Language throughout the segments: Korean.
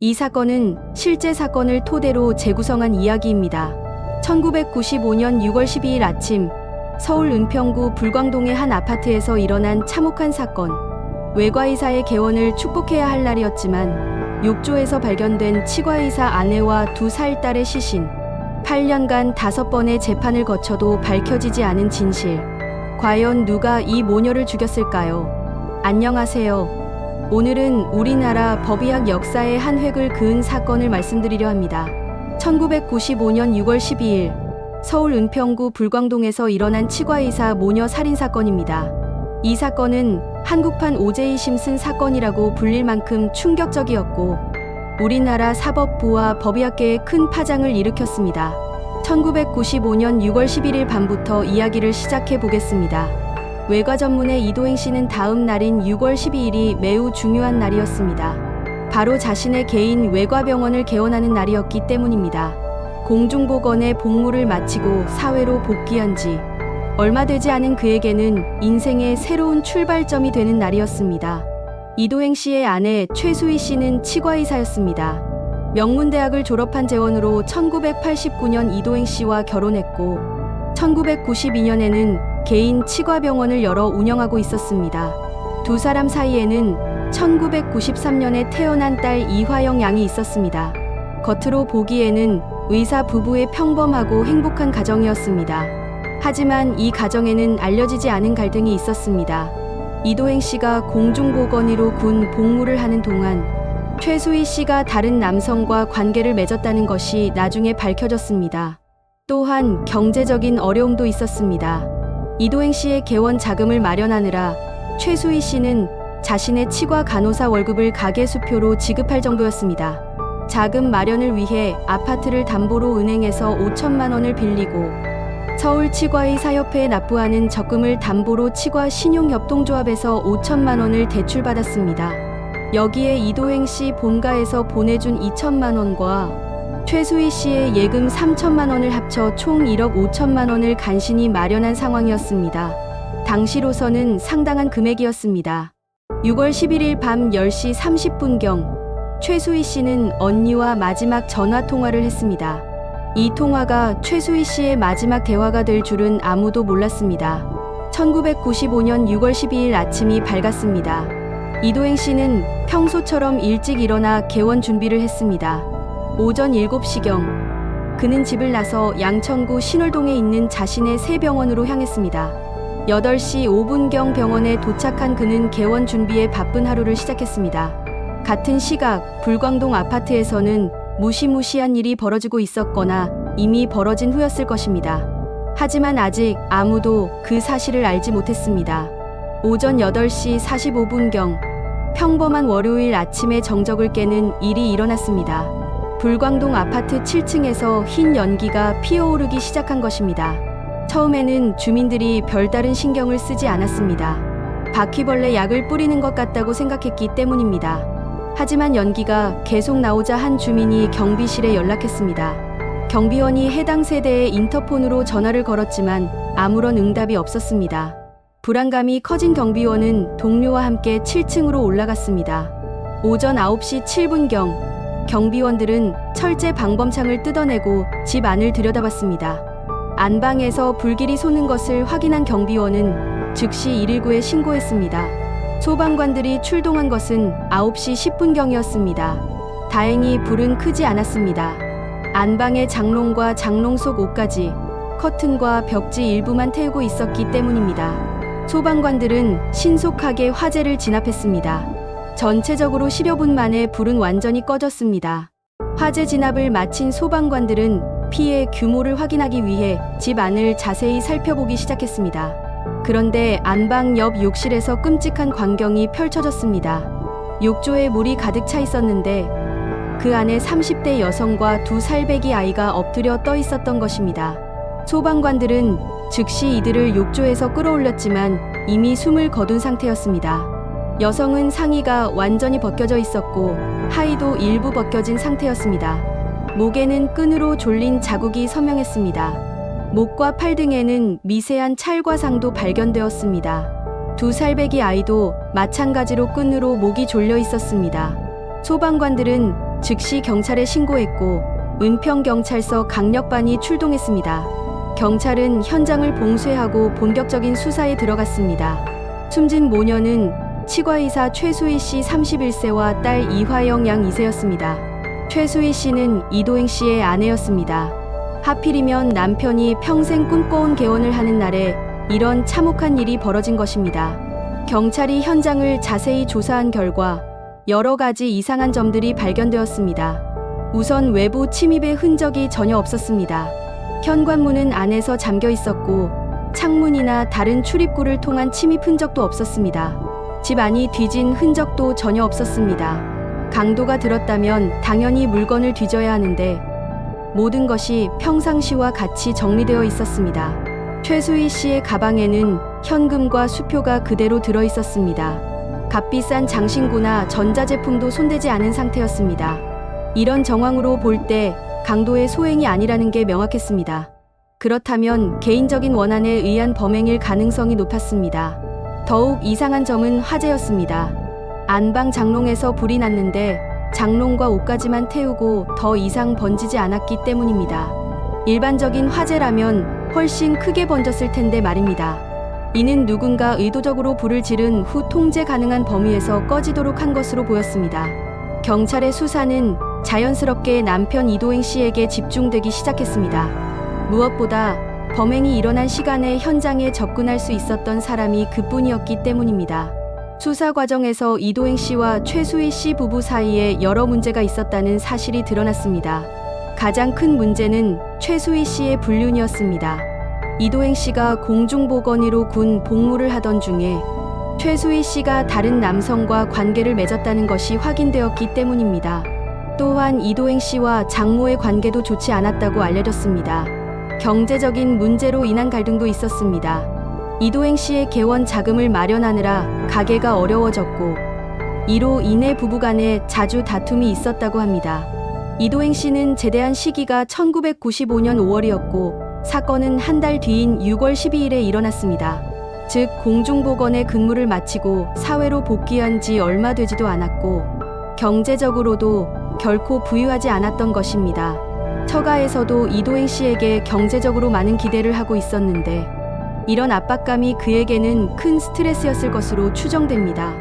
이 사건은 실제 사건을 토대로 재구성한 이야기입니다. 1995년 6월 12일 아침 서울 은평구 불광동의 한 아파트에서 일어난 참혹한 사건. 외과의사의 개원을 축복해야 할 날이었지만 욕조에서 발견된 치과의사 아내와 2살 딸의 시신. 8년간 5번의 재판을 거쳐도 밝혀지지 않은 진실. 과연 누가 이 모녀를 죽였을까요? 안녕하세요. 오늘은 우리나라 법의학 역사의 한 획을 그은 사건을 말씀드리려 합니다. 1995년 6월 12일 서울 은평구 불광동에서 일어난 치과의사 모녀 살인사건입니다. 이 사건은 한국판 오제이 심슨 사건이라고 불릴 만큼 충격적이었고 우리나라 사법부와 법의학계에 큰 파장을 일으켰습니다. 1995년 6월 11일 밤부터 이야기를 시작해 보겠습니다. 외과 전문의 이도행 씨는 다음 날인 6월 12일이 매우 중요한 날이었습니다. 바로 자신의 개인 외과병원을 개원하는 날이었기 때문입니다. 공중보건의 복무를 마치고 사회로 복귀한 지 얼마 되지 않은 그에게는 인생의 새로운 출발점이 되는 날이었습니다. 이도행 씨의 아내 최수희 씨는 치과의사였습니다. 명문대학을 졸업한 재원으로 1989년 이도행 씨와 결혼했고 1992년에는 개인 치과병원을 열어 운영하고 있었습니다. 두 사람 사이에는 1993년에 태어난 딸 이화영 양이 있었습니다. 겉으로 보기에는 의사 부부의 평범하고 행복한 가정이었습니다. 하지만 이 가정에는 알려지지 않은 갈등이 있었습니다. 이도행 씨가 공중보건의로 군 복무를 하는 동안 최수희 씨가 다른 남성과 관계를 맺었다는 것이 나중에 밝혀졌습니다. 또한 경제적인 어려움도 있었습니다. 이도행 씨의 개원 자금을 마련하느라 최수희 씨는 자신의 치과 간호사 월급을 가계 수표로 지급할 정도였습니다. 자금 마련을 위해 아파트를 담보로 은행에서 5천만 원을 빌리고 서울치과의사협회에 납부하는 적금을 담보로 치과 신용협동조합에서 5천만 원을 대출받았습니다. 여기에 이도행 씨 본가에서 보내준 2천만 원과 최수희 씨의 예금 3천만 원을 합쳐 총 1억 5천만 원을 간신히 마련한 상황이었습니다. 당시로서는 상당한 금액이었습니다. 6월 11일 밤 10시 30분경 최수희 씨는 언니와 마지막 전화 통화를 했습니다. 이 통화가 최수희 씨의 마지막 대화가 될 줄은 아무도 몰랐습니다. 1995년 6월 12일 아침이 밝았습니다. 이도행 씨는 평소처럼 일찍 일어나 개원 준비를 했습니다. 오전 7시경 그는 집을 나서 양천구 신월동에 있는 자신의 새 병원으로 향했습니다. 8시 5분경 병원에 도착한 그는 개원 준비에 바쁜 하루를 시작했습니다. 같은 시각 불광동 아파트에서는 무시무시한 일이 벌어지고 있었거나 이미 벌어진 후였을 것입니다. 하지만 아직 아무도 그 사실을 알지 못했습니다. 오전 8시 45분경 평범한 월요일 아침에 정적을 깨는 일이 일어났습니다. 불광동 아파트 7층에서 흰 연기가 피어오르기 시작한 것입니다. 처음에는 주민들이 별다른 신경을 쓰지 않았습니다. 바퀴벌레 약을 뿌리는 것 같다고 생각했기 때문입니다. 하지만 연기가 계속 나오자 한 주민이 경비실에 연락했습니다. 경비원이 해당 세대에 인터폰으로 전화를 걸었지만 아무런 응답이 없었습니다. 불안감이 커진 경비원은 동료와 함께 7층으로 올라갔습니다. 오전 9시 7분경 경비원들은 철제 방범창을 뜯어내고 집 안을 들여다봤습니다. 안방에서 불길이 솟는 것을 확인한 경비원은 즉시 119에 신고했습니다. 소방관들이 출동한 것은 9시 10분경이었습니다. 다행히 불은 크지 않았습니다. 안방의 장롱과 장롱 속 옷가지, 커튼과 벽지 일부만 태우고 있었기 때문입니다. 소방관들은 신속하게 화재를 진압했습니다. 전체적으로 10여 분 만에 불은 완전히 꺼졌습니다. 화재 진압을 마친 소방관들은 피해 규모를 확인하기 위해 집 안을 자세히 살펴보기 시작했습니다. 그런데 안방 옆 욕실에서 끔찍한 광경이 펼쳐졌습니다. 욕조에 물이 가득 차 있었는데 그 안에 30대 여성과 2살배기 아이가 엎드려 떠 있었던 것입니다. 소방관들은 즉시 이들을 욕조에서 끌어올렸지만 이미 숨을 거둔 상태였습니다. 여성은 상의가 완전히 벗겨져 있었고 하의도 일부 벗겨진 상태였습니다. 목에는 끈으로 졸린 자국이 선명했습니다. 목과 팔 등에는 미세한 찰과상도 발견되었습니다. 2살배기 아이도 마찬가지로 끈으로 목이 졸려 있었습니다. 소방관들은 즉시 경찰에 신고했고 은평경찰서 강력반이 출동했습니다. 경찰은 현장을 봉쇄하고 본격적인 수사에 들어갔습니다. 숨진 모녀는 치과의사 최수희 씨 31세와 딸 이화영 양 2세였습니다. 최수희 씨는 이도행 씨의 아내였습니다. 하필이면 남편이 평생 꿈꿔온 개원을 하는 날에 이런 참혹한 일이 벌어진 것입니다. 경찰이 현장을 자세히 조사한 결과 여러 가지 이상한 점들이 발견되었습니다. 우선 외부 침입의 흔적이 전혀 없었습니다. 현관문은 안에서 잠겨 있었고 창문이나 다른 출입구를 통한 침입 흔적도 없었습니다. 집 안이 뒤진 흔적도 전혀 없었습니다. 강도가 들었다면 당연히 물건을 뒤져야 하는데 모든 것이 평상시와 같이 정리되어 있었습니다. 최수희 씨의 가방에는 현금과 수표가 그대로 들어 있었습니다. 값비싼 장신구나 전자제품도 손대지 않은 상태였습니다. 이런 정황으로 볼 때 강도의 소행이 아니라는 게 명확했습니다. 그렇다면 개인적인 원한에 의한 범행일 가능성이 높았습니다. 더욱 이상한 점은 화재였습니다. 안방 장롱에서 불이 났는데 장롱과 옷까지만 태우고 더 이상 번지지 않았기 때문입니다. 일반적인 화재라면 훨씬 크게 번졌을 텐데 말입니다. 이는 누군가 의도적으로 불을 지른 후 통제 가능한 범위에서 꺼지도록 한 것으로 보였습니다. 경찰의 수사는 자연스럽게 남편 이도행 씨에게 집중되기 시작했습니다. 무엇보다 범행이 일어난 시간에 현장에 접근할 수 있었던 사람이 그뿐이었기 때문입니다. 수사 과정에서 이도행 씨와 최수희 씨 부부 사이에 여러 문제가 있었다는 사실이 드러났습니다. 가장 큰 문제는 최수희 씨의 불륜이었습니다. 이도행 씨가 공중보건의로 군 복무를 하던 중에 최수희 씨가 다른 남성과 관계를 맺었다는 것이 확인되었기 때문입니다. 또한 이도행 씨와 장모의 관계도 좋지 않았다고 알려졌습니다. 경제적인 문제로 인한 갈등도 있었습니다. 이도행 씨의 개원 자금을 마련하느라 가게가 어려워졌고 이로 인해 부부간에 자주 다툼이 있었다고 합니다. 이도행 씨는 제대한 시기가 1995년 5월이었고 사건은 한 달 뒤인 6월 12일에 일어났습니다. 즉 공중보건의 근무를 마치고 사회로 복귀한 지 얼마 되지도 않았고 경제적으로도 결코 부유하지 않았던 것입니다. 처가에서도 이도행 씨에게 경제적으로 많은 기대를 하고 있었는데 이런 압박감이 그에게는 큰 스트레스였을 것으로 추정됩니다.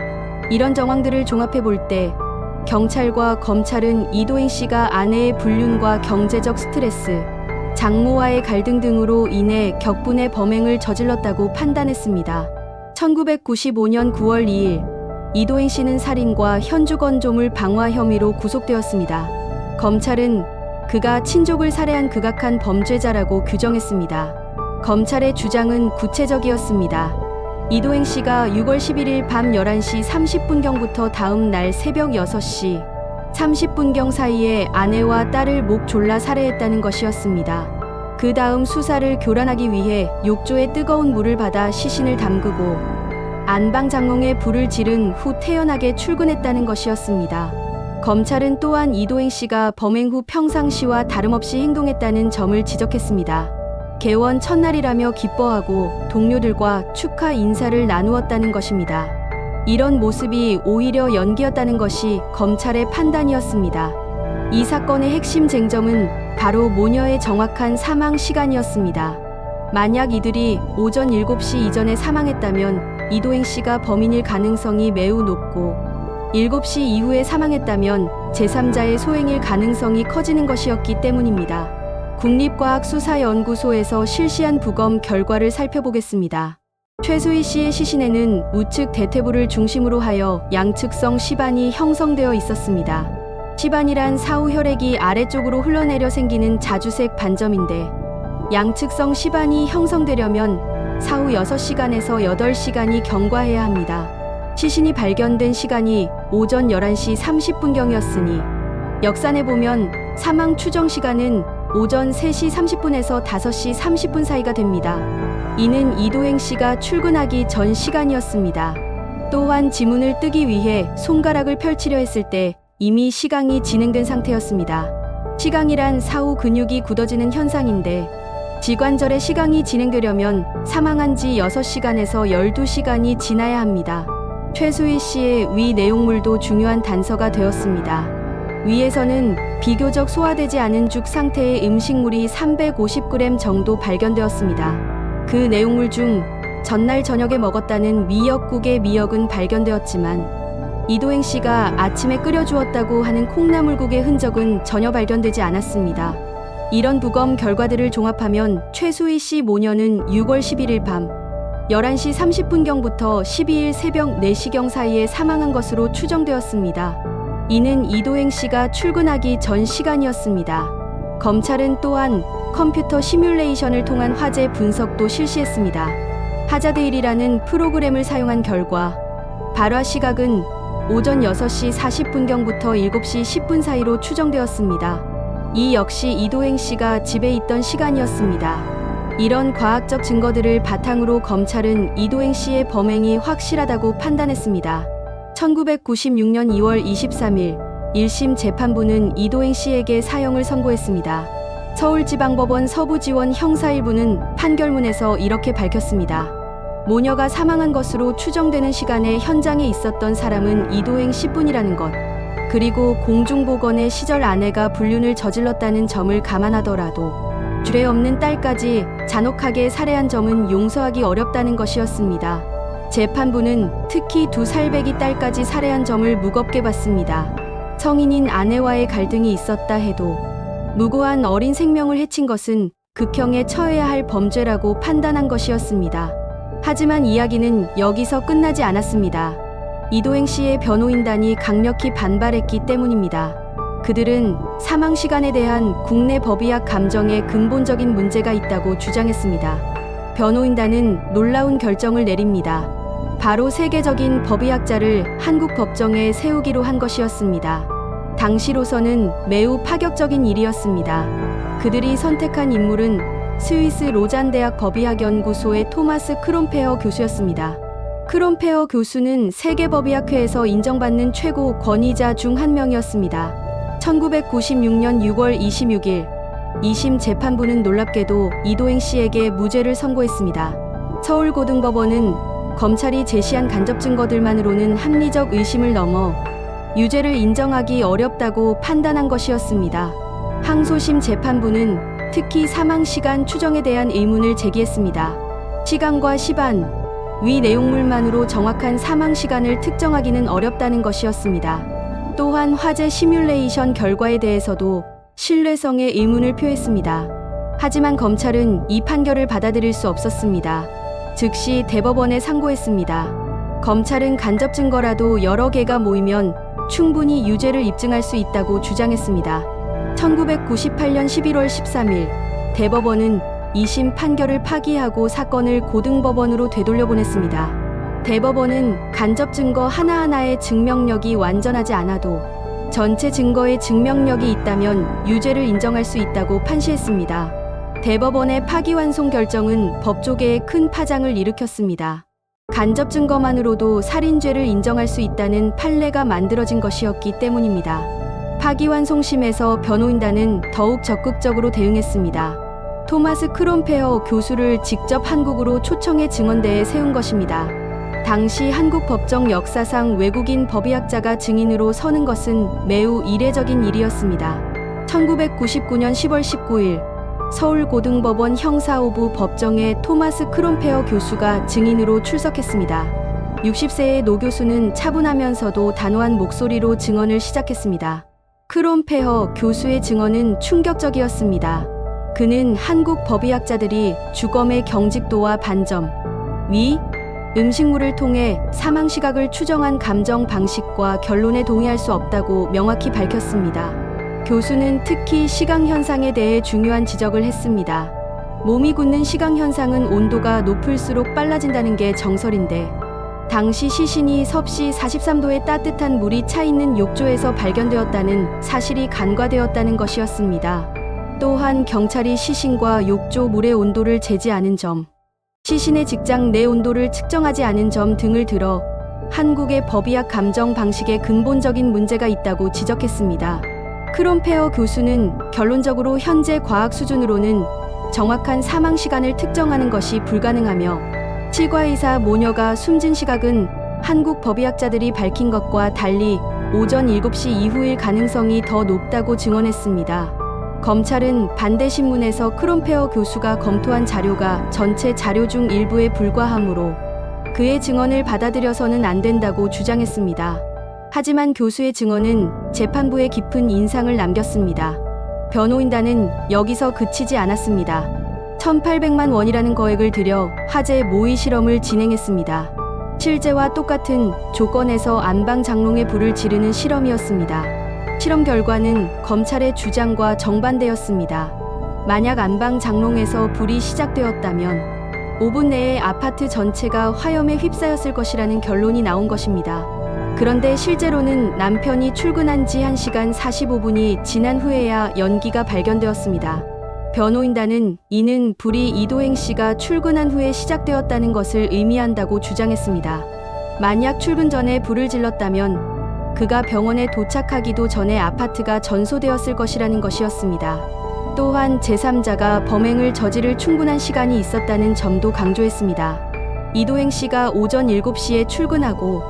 이런 정황들을 종합해 볼 때 경찰과 검찰은 이도행 씨가 아내의 불륜과 경제적 스트레스, 장모와의 갈등 등으로 인해 격분의 범행을 저질렀다고 판단했습니다. 1995년 9월 2일 이도행 씨는 살인과 현주건조물 방화 혐의로 구속되었습니다. 검찰은 그가 친족을 살해한 극악한 범죄자라고 규정했습니다. 검찰의 주장은 구체적이었습니다. 이도행 씨가 6월 11일 밤 11시 30분경부터 다음 날 새벽 6시 30분경 사이에 아내와 딸을 목 졸라 살해했다는 것이었습니다. 그 다음 수사를 교란하기 위해 욕조에 뜨거운 물을 받아 시신을 담그고 안방 장롱에 불을 지른 후 태연하게 출근했다는 것이었습니다. 검찰은 또한 이도행 씨가 범행 후 평상시와 다름없이 행동했다는 점을 지적했습니다. 개원 첫날이라며 기뻐하고 동료들과 축하 인사를 나누었다는 것입니다. 이런 모습이 오히려 연기였다는 것이 검찰의 판단이었습니다. 이 사건의 핵심 쟁점은 바로 모녀의 정확한 사망 시간이었습니다. 만약 이들이 오전 7시 이전에 사망했다면 이도행 씨가 범인일 가능성이 매우 높고 7시 이후에 사망했다면 제3자의 소행일 가능성이 커지는 것이었기 때문입니다. 국립과학수사연구소에서 실시한 부검 결과를 살펴보겠습니다. 최수희 씨의 시신에는 우측 대퇴부를 중심으로 하여 양측성 시반이 형성되어 있었습니다. 시반이란 사후 혈액이 아래쪽으로 흘러내려 생기는 자주색 반점인데 양측성 시반이 형성되려면 사후 6시간에서 8시간이 경과해야 합니다. 시신이 발견된 시간이 오전 11시 30분경이었으니 역산해보면 사망 추정 시간은 오전 3시 30분에서 5시 30분 사이가 됩니다. 이는 이도행 씨가 출근하기 전 시간이었습니다. 또한 지문을 뜨기 위해 손가락을 펼치려 했을 때 이미 시강이 진행된 상태였습니다. 시강이란 사후 근육이 굳어지는 현상인데 지관절의 시강이 진행되려면 사망한 지 6시간에서 12시간이 지나야 합니다. 최수희 씨의 위 내용물도 중요한 단서가 되었습니다. 위에서는 비교적 소화되지 않은 죽 상태의 음식물이 350g 정도 발견되었습니다. 그 내용물 중 전날 저녁에 먹었다는 미역국의 미역은 발견되었지만 이도행 씨가 아침에 끓여주었다고 하는 콩나물국의 흔적은 전혀 발견되지 않았습니다. 이런 부검 결과들을 종합하면 최수희 씨 모녀는 6월 11일 밤 11시 30분경부터 12일 새벽 4시경 사이에 사망한 것으로 추정되었습니다. 이는 이도행 씨가 출근하기 전 시간이었습니다. 검찰은 또한 컴퓨터 시뮬레이션을 통한 화재 분석도 실시했습니다. 하자데일이라는 프로그램을 사용한 결과 발화 시각은 오전 6시 40분경부터 7시 10분 사이로 추정되었습니다. 이 역시 이도행 씨가 집에 있던 시간이었습니다. 이런 과학적 증거들을 바탕으로 검찰은 이도행 씨의 범행이 확실하다고 판단했습니다. 1996년 2월 23일 1심 재판부는 이도행 씨에게 사형을 선고했습니다. 서울지방법원 서부지원 형사 1부는 판결문에서 이렇게 밝혔습니다. 모녀가 사망한 것으로 추정되는 시간에 현장에 있었던 사람은 이도행 씨뿐이라는 것, 그리고 공중보건의 시절 아내가 불륜을 저질렀다는 점을 감안하더라도 죄 없는 딸까지 잔혹하게 살해한 점은 용서하기 어렵다는 것이었습니다. 재판부는 특히 2살배기 딸까지 살해한 점을 무겁게 봤습니다. 성인인 아내와의 갈등이 있었다 해도 무고한 어린 생명을 해친 것은 극형에 처해야 할 범죄라고 판단한 것이었습니다. 하지만 이야기는 여기서 끝나지 않았습니다. 이도행 씨의 변호인단이 강력히 반발했기 때문입니다. 그들은 사망 시간에 대한 국내 법의학 감정에 근본적인 문제가 있다고 주장했습니다. 변호인단은 놀라운 결정을 내립니다. 바로 세계적인 법의학자를 한국 법정에 세우기로 한 것이었습니다. 당시로서는 매우 파격적인 일이었습니다. 그들이 선택한 인물은 스위스 로잔 대학 법의학연구소의 토마스 크롬페어 교수였습니다. 크롬페어 교수는 세계법의학회에서 인정받는 최고 권위자 중 한 명이었습니다. 1996년 6월 26일 2심 재판부는 놀랍게도 이도행 씨에게 무죄를 선고했습니다. 서울고등법원은 검찰이 제시한 간접 증거들만으로는 합리적 의심을 넘어 유죄를 인정하기 어렵다고 판단한 것이었습니다. 항소심 재판부는 특히 사망 시간 추정에 대한 의문을 제기했습니다. 시간과 시반, 위 내용물만으로 정확한 사망 시간을 특정하기는 어렵다는 것이었습니다. 또한 화재 시뮬레이션 결과에 대해서도 신뢰성에 의문을 표했습니다. 하지만 검찰은 이 판결을 받아들일 수 없었습니다. 즉시 대법원에 상고했습니다. 검찰은 간접 증거라도 여러 개가 모이면 충분히 유죄를 입증할 수 있다고 주장했습니다. 1998년 11월 13일 대법원은 2심 판결을 파기하고 사건을 고등법원으로 되돌려보냈습니다. 대법원은 간접 증거 하나하나의 증명력이 완전하지 않아도 전체 증거의 증명력이 있다면 유죄를 인정할 수 있다고 판시했습니다. 대법원의 파기환송 결정은 법조계에 큰 파장을 일으켰습니다. 간접 증거만으로도 살인죄를 인정할 수 있다는 판례가 만들어진 것이었기 때문입니다. 파기환송심에서 변호인단은 더욱 적극적으로 대응했습니다. 토마스 크롬페어 교수를 직접 한국으로 초청해 증언대에 세운 것입니다. 당시 한국 법정 역사상 외국인 법의학자가 증인으로 서는 것은 매우 이례적인 일이었습니다. 1999년 10월 19일 서울고등법원 형사5부 법정에 토마스 크롬페어 교수가 증인으로 출석했습니다. 60세의 노 교수는 차분하면서도 단호한 목소리로 증언을 시작했습니다. 크롬페어 교수의 증언은 충격적이었습니다. 그는 한국 법의학자들이 주검의 경직도와 반점, 위, 음식물을 통해 사망 시각을 추정한 감정 방식과 결론에 동의할 수 없다고 명확히 밝혔습니다. 교수는 특히 시각 현상에 대해 중요한 지적을 했습니다. 몸이 굳는 시각 현상은 온도가 높을수록 빨라진다는 게 정설인데 당시 시신이 섭씨 43도의 따뜻한 물이 차 있는 욕조에서 발견되었다는 사실이 간과되었다는 것이었습니다. 또한 경찰이 시신과 욕조 물의 온도를 재지 않은 점, 시신의 직장 내 온도를 측정하지 않은 점 등을 들어 한국의 법의학 감정 방식에 근본적인 문제가 있다고 지적했습니다. 크롬페어 교수는 결론적으로 현재 과학 수준으로는 정확한 사망 시간을 특정하는 것이 불가능하며 치과의사 모녀가 숨진 시각은 한국 법의학자들이 밝힌 것과 달리 오전 7시 이후일 가능성이 더 높다고 증언했습니다. 검찰은 반대 신문에서 크롬페어 교수가 검토한 자료가 전체 자료 중 일부에 불과하므로 그의 증언을 받아들여서는 안 된다고 주장했습니다. 하지만 교수의 증언은 재판부에 깊은 인상을 남겼습니다. 변호인단은 여기서 그치지 않았습니다. 1,800만 원이라는 거액을 들여 화재 모의 실험을 진행했습니다. 실제와 똑같은 조건에서 안방 장롱에 불을 지르는 실험이었습니다. 실험 결과는 검찰의 주장과 정반대였습니다. 만약 안방 장롱에서 불이 시작되었다면 5분 내에 아파트 전체가 화염에 휩싸였을 것이라는 결론이 나온 것입니다. 그런데 실제로는 남편이 출근한 지 1시간 45분이 지난 후에야 연기가 발견되었습니다. 변호인단은 이는 불이 이도행 씨가 출근한 후에 시작되었다는 것을 의미한다고 주장했습니다. 만약 출근 전에 불을 질렀다면 그가 병원에 도착하기도 전에 아파트가 전소되었을 것이라는 것이었습니다. 또한 제3자가 범행을 저지를 충분한 시간이 있었다는 점도 강조했습니다. 이도행 씨가 오전 7시에 출근하고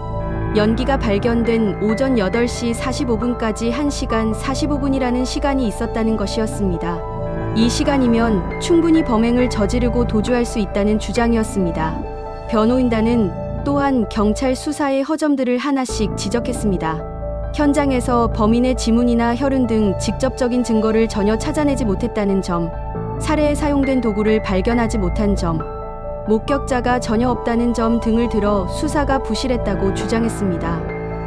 연기가 발견된 오전 8시 45분까지 1시간 45분이라는 시간이 있었다는 것이었습니다. 이 시간이면 충분히 범행을 저지르고 도주할 수 있다는 주장이었습니다. 변호인단은 또한 경찰 수사의 허점들을 하나씩 지적했습니다. 현장에서 범인의 지문이나 혈흔 등 직접적인 증거를 전혀 찾아내지 못했다는 점, 살해에 사용된 도구를 발견하지 못한 점, 목격자가 전혀 없다는 점 등을 들어 수사가 부실했다고 주장했습니다.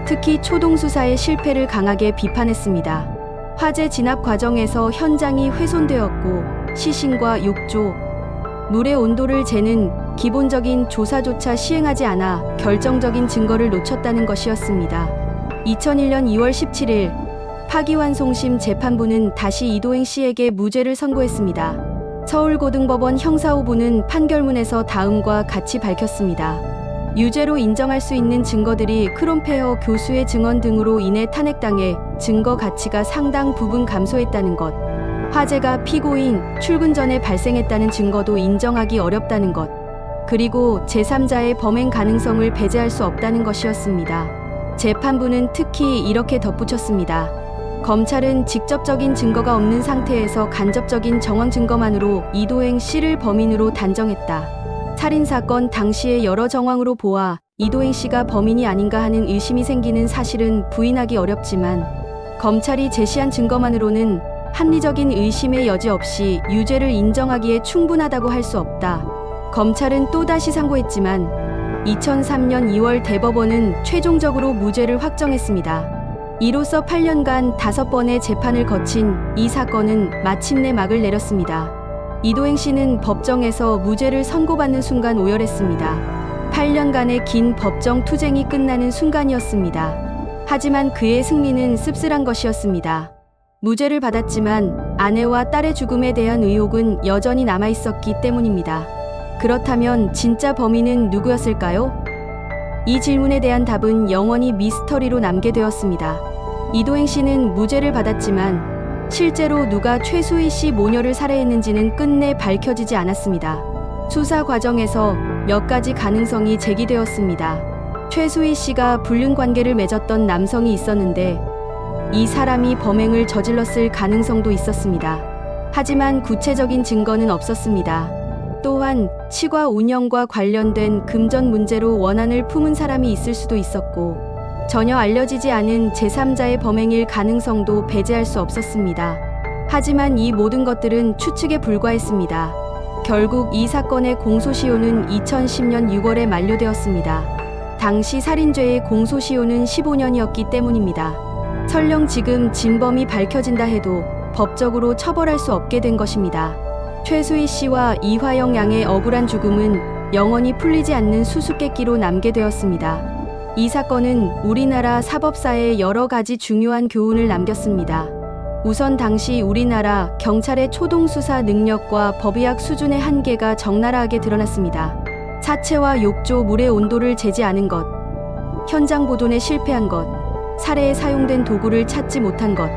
특히 초동 수사의 실패를 강하게 비판했습니다. 화재 진압 과정에서 현장이 훼손되었고 시신과 욕조, 물의 온도를 재는 기본적인 조사조차 시행하지 않아 결정적인 증거를 놓쳤다는 것이었습니다. 2001년 2월 17일 파기환송심 재판부는 다시 이도행 씨에게 무죄를 선고했습니다. 서울고등법원 형사5부는 판결문에서 다음과 같이 밝혔습니다. 유죄로 인정할 수 있는 증거들이 크롬페어 교수의 증언 등으로 인해 탄핵당해 증거 가치가 상당 부분 감소했다는 것, 화재가 피고인 출근 전에 발생했다는 증거도 인정하기 어렵다는 것, 그리고 제3자의 범행 가능성을 배제할 수 없다는 것이었습니다. 재판부는 특히 이렇게 덧붙였습니다. 검찰은 직접적인 증거가 없는 상태에서 간접적인 정황 증거만으로 이도행 씨를 범인으로 단정했다. 살인사건 당시의 여러 정황으로 보아 이도행 씨가 범인이 아닌가 하는 의심이 생기는 사실은 부인하기 어렵지만 검찰이 제시한 증거만으로는 합리적인 의심의 여지 없이 유죄를 인정하기에 충분하다고 할 수 없다. 검찰은 또다시 상고했지만 2003년 2월 대법원은 최종적으로 무죄를 확정했습니다. 이로써 8년간 5번의 재판을 거친 이 사건은 마침내 막을 내렸습니다. 이도행 씨는 법정에서 무죄를 선고받는 순간 오열했습니다. 8년간의 긴 법정 투쟁이 끝나는 순간이었습니다. 하지만 그의 승리는 씁쓸한 것이었습니다. 무죄를 받았지만 아내와 딸의 죽음에 대한 의혹은 여전히 남아있었기 때문입니다. 그렇다면 진짜 범인은 누구였을까요? 이 질문에 대한 답은 영원히 미스터리로 남게 되었습니다. 이도행 씨는 무죄를 받았지만 실제로 누가 최수희 씨 모녀를 살해했는지는 끝내 밝혀지지 않았습니다. 수사 과정에서 몇 가지 가능성이 제기되었습니다. 최수희 씨가 불륜 관계를 맺었던 남성이 있었는데 이 사람이 범행을 저질렀을 가능성도 있었습니다. 하지만 구체적인 증거는 없었습니다. 또한 치과 운영과 관련된 금전 문제로 원한을 품은 사람이 있을 수도 있었고 전혀 알려지지 않은 제3자의 범행일 가능성도 배제할 수 없었습니다. 하지만 이 모든 것들은 추측에 불과했습니다. 결국 이 사건의 공소시효는 2010년 6월에 만료되었습니다. 당시 살인죄의 공소시효는 15년이었기 때문입니다. 설령 지금 진범이 밝혀진다 해도 법적으로 처벌할 수 없게 된 것입니다. 최수희 씨와 이화영 양의 억울한 죽음은 영원히 풀리지 않는 수수께끼로 남게 되었습니다. 이 사건은 우리나라 사법사에 여러 가지 중요한 교훈을 남겼습니다. 우선 당시 우리나라 경찰의 초동수사 능력과 법의학 수준의 한계가 적나라하게 드러났습니다. 사체와 욕조 물의 온도를 재지 않은 것, 현장 보존에 실패한 것, 살해에 사용된 도구를 찾지 못한 것,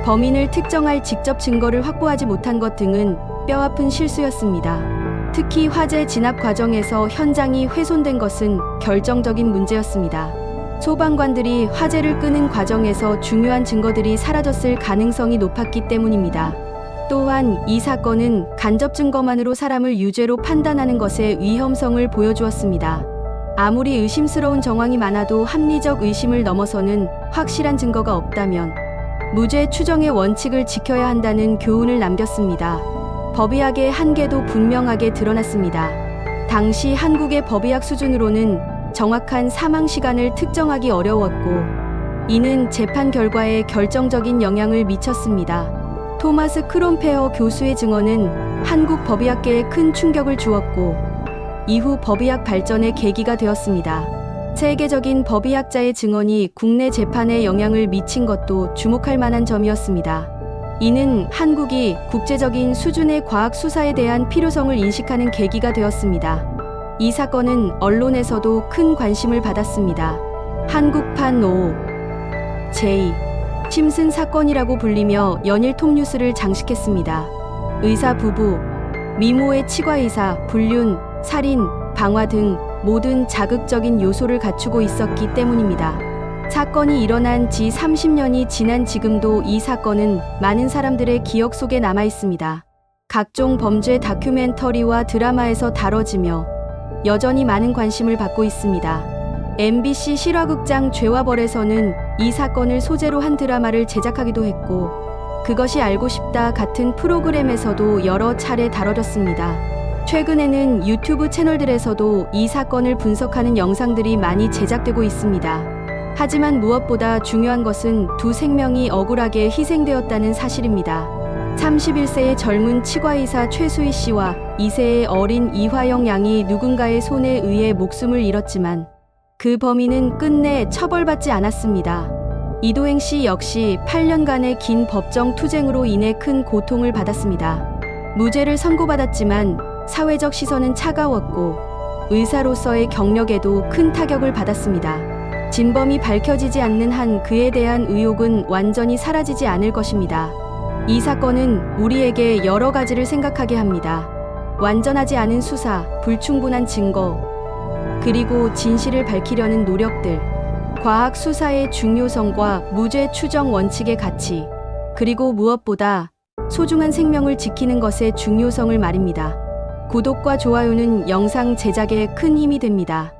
범인을 특정할 직접 증거를 확보하지 못한 것 등은 뼈아픈 실수였습니다. 특히 화재 진압 과정에서 현장이 훼손된 것은 결정적인 문제였습니다. 소방관들이 화재를 끄는 과정에서 중요한 증거들이 사라졌을 가능성이 높았기 때문입니다. 또한 이 사건은 간접 증거만으로 사람을 유죄로 판단하는 것의 위험성을 보여주었습니다. 아무리 의심스러운 정황이 많아도 합리적 의심을 넘어서는 확실한 증거가 없다면 무죄 추정의 원칙을 지켜야 한다는 교훈을 남겼습니다. 법의학의 한계도 분명하게 드러났습니다. 당시 한국의 법의학 수준으로는 정확한 사망 시간을 특정하기 어려웠고, 이는 재판 결과에 결정적인 영향을 미쳤습니다. 토마스 크롬페어 교수의 증언은 한국 법의학계에 큰 충격을 주었고, 이후 법의학 발전의 계기가 되었습니다. 세계적인 법의학자의 증언이 국내 재판에 영향을 미친 것도 주목할 만한 점이었습니다. 이는 한국이 국제적인 수준의 과학 수사에 대한 필요성을 인식하는 계기가 되었습니다. 이 사건은 언론에서도 큰 관심을 받았습니다. 한국판 O.J. 심슨 사건이라고 불리며 연일 톱뉴스를 장식했습니다. 의사 부부, 미모의 치과의사, 불륜, 살인, 방화 등 모든 자극적인 요소를 갖추고 있었기 때문입니다. 사건이 일어난 지 30년이 지난 지금도 이 사건은 많은 사람들의 기억 속에 남아 있습니다. 각종 범죄 다큐멘터리와 드라마에서 다뤄지며 여전히 많은 관심을 받고 있습니다. MBC 실화극장 죄와 벌에서는 이 사건을 소재로 한 드라마를 제작하기도 했고, 그것이 알고 싶다 같은 프로그램에서도 여러 차례 다뤄졌습니다. 최근에는 유튜브 채널들에서도 이 사건을 분석하는 영상들이 많이 제작되고 있습니다. 하지만 무엇보다 중요한 것은 두 생명이 억울하게 희생되었다는 사실입니다. 31세의 젊은 치과의사 최수희 씨와 2세의 어린 이화영 양이 누군가의 손에 의해 목숨을 잃었지만 그 범인은 끝내 처벌받지 않았습니다. 이도행 씨 역시 8년간의 긴 법정 투쟁으로 인해 큰 고통을 받았습니다. 무죄를 선고받았지만 사회적 시선은 차가웠고 의사로서의 경력에도 큰 타격을 받았습니다. 진범이 밝혀지지 않는 한 그에 대한 의혹은 완전히 사라지지 않을 것입니다. 이 사건은 우리에게 여러 가지를 생각하게 합니다. 완전하지 않은 수사, 불충분한 증거, 그리고 진실을 밝히려는 노력들, 과학 수사의 중요성과 무죄 추정 원칙의 가치, 그리고 무엇보다 소중한 생명을 지키는 것의 중요성을 말입니다. 구독과 좋아요는 영상 제작에 큰 힘이 됩니다.